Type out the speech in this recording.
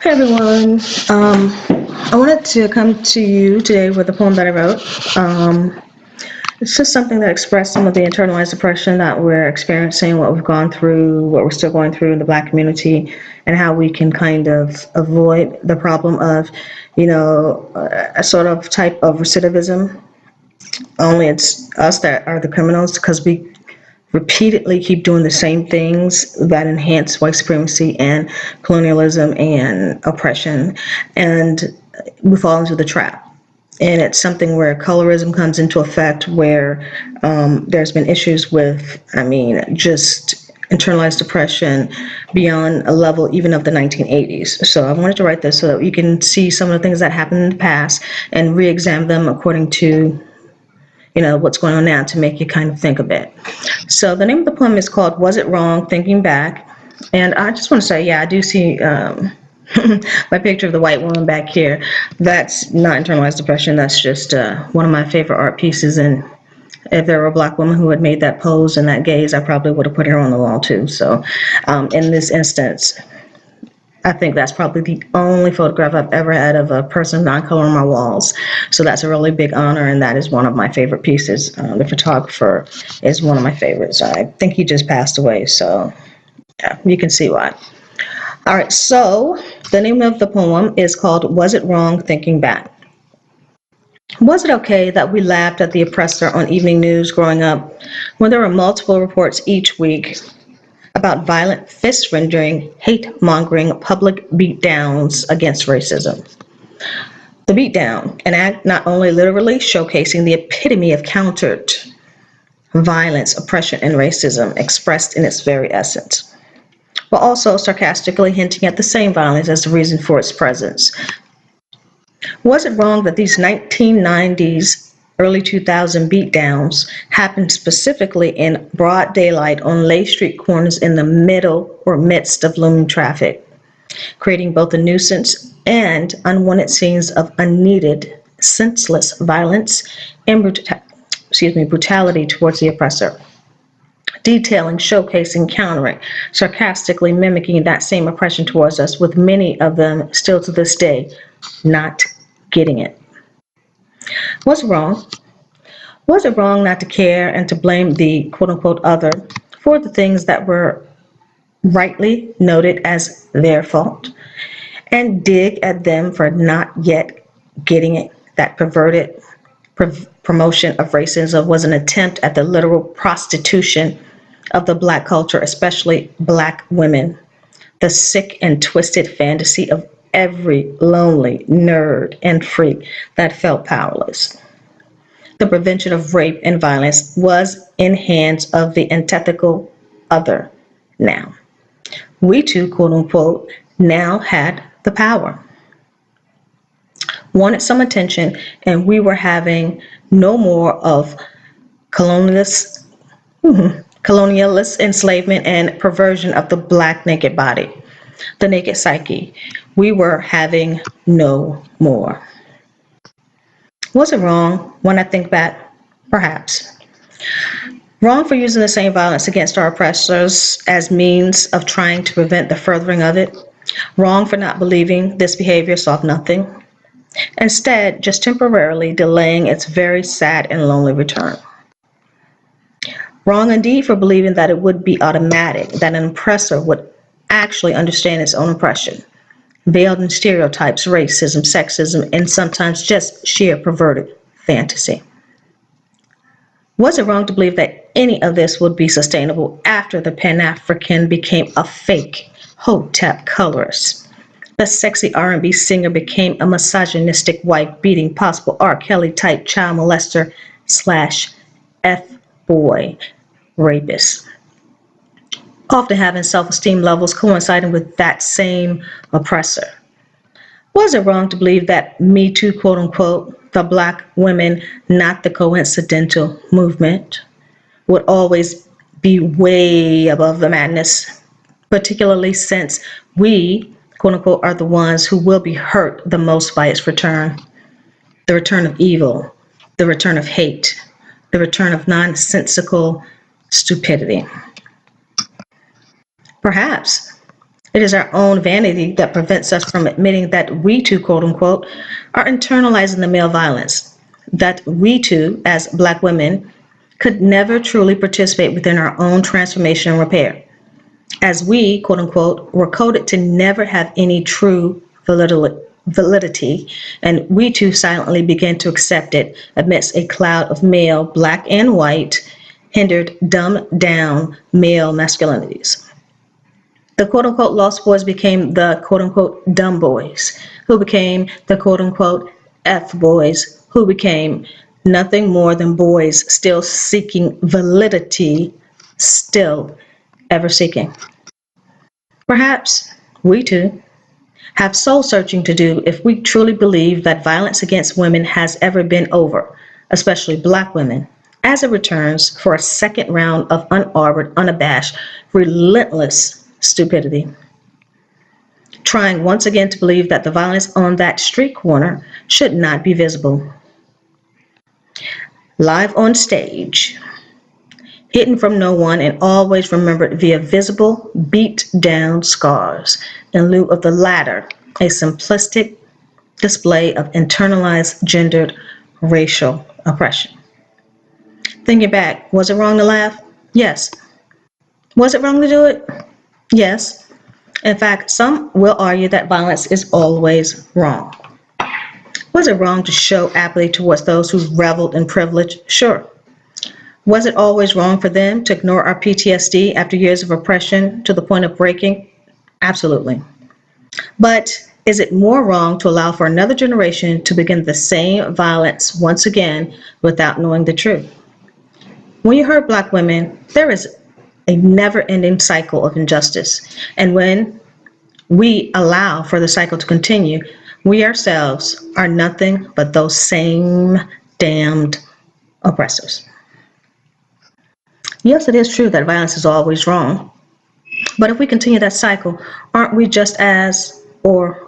Hey everyone. I wanted to come to you today with a poem that I wrote. It's just something that expressed some of the internalized depression that we're experiencing, what we've gone through, what we're still going through in the Black community, and how we can kind of avoid the problem of, a sort of type of recidivism. Only it's us that are the criminals because we repeatedly keep doing the same things that enhance white supremacy and colonialism and oppression, and we fall into the trap. And it's something where colorism comes into effect, where there's been issues with, just internalized depression beyond a level even of the 1980s. So I wanted to write this so that you can see some of the things that happened in the past and re-examine them according to what's going on now, to make you kind of think a bit. So the name of the poem is called Was It Wrong Thinking Back? And I just want to say, yeah, I do see my picture of the white woman back here. That's not internalized depression. That's just one of my favorite art pieces. And if there were a Black woman who had made that pose and that gaze, I probably would have put her on the wall too. So in this instance, I think that's probably the only photograph I've ever had of a person non-color on my walls. So that's a really big honor, and that is one of my favorite pieces. The photographer is one of my favorites. I think he just passed away, so yeah, you can see why. All right, so the name of the poem is called Was It Wrong Thinking Back? Was it okay that we laughed at the oppressor on evening news growing up when there were multiple reports each week about violent fist-rendering, hate-mongering public beatdowns against racism? The beatdown, an act not only literally showcasing the epitome of countered violence, oppression, and racism expressed in its very essence, but also sarcastically hinting at the same violence as the reason for its presence. Was it wrong that these 1990s early 2000 beatdowns happened specifically in broad daylight on lay street corners in the middle or midst of looming traffic, creating both a nuisance and unwanted scenes of unneeded, senseless violence and brutality towards the oppressor? Detailing, showcasing, countering, sarcastically mimicking that same oppression towards us, with many of them still to this day not getting it. What's wrong? Was it wrong not to care and to blame the quote-unquote other for the things that were rightly noted as their fault, and dig at them for not yet getting it? That perverted promotion of racism was an attempt at the literal prostitution of the Black culture, especially Black women, the sick and twisted fantasy of every lonely nerd and freak that felt powerless. The prevention of rape and violence was in hands of the antithetical other now. We too, quote unquote, now had the power, wanted some attention, and we were having no more of colonialist enslavement and perversion of the Black naked body, the naked psyche. We were having no more. Was it wrong when I think back? Perhaps. Wrong for using the same violence against our oppressors as means of trying to prevent the furthering of it. Wrong for not believing this behavior solved nothing. Instead, just temporarily delaying its very sad and lonely return. Wrong indeed for believing that it would be automatic, that an oppressor would actually understand its own oppression, veiled in stereotypes, racism, sexism, and sometimes just sheer perverted fantasy. Was it wrong to believe that any of this would be sustainable after the Pan-African became a fake hotep colorist? The sexy R&B singer became a misogynistic wife-beating, possible R. Kelly type child molester / F-boy rapist, often having self-esteem levels coinciding with that same oppressor? Was it wrong to believe that Me Too, quote unquote, the Black women, not the coincidental movement, would always be way above the madness, particularly since we, quote unquote, are the ones who will be hurt the most by its return? The return of evil, the return of hate, the return of nonsensical stupidity. Perhaps. It is our own vanity that prevents us from admitting that we too, quote unquote, are internalizing the male violence, that we too, as Black women, could never truly participate within our own transformation and repair, as we, quote unquote, were coded to never have any true validity, and we too silently began to accept it amidst a cloud of male, Black and white, hindered, dumbed down male masculinities. The quote unquote lost boys became the quote unquote dumb boys, who became the quote unquote F boys, who became nothing more than boys still seeking validity, still ever seeking. Perhaps we too have soul searching to do if we truly believe that violence against women has ever been over, especially Black women, as it returns for a second round of unarmored, unabashed, relentless stupidity. Trying once again to believe that the violence on that street corner should not be visible. Live on stage, hidden from no one and always remembered via visible, beat down scars, in lieu of the latter, a simplistic display of internalized gendered racial oppression. Thinking back, was it wrong to laugh? Yes. Was it wrong to do it? Yes. In fact, some will argue that violence is always wrong. Was it wrong to show apathy towards those who reveled in privilege? Sure. Was it always wrong for them to ignore our PTSD after years of oppression to the point of breaking? Absolutely. But is it more wrong to allow for another generation to begin the same violence once again without knowing the truth? When you hurt Black women, there is a never-ending cycle of injustice. And when we allow for the cycle to continue, we ourselves are nothing but those same damned oppressors. Yes, it is true that violence is always wrong. But if we continue that cycle, aren't we just as, or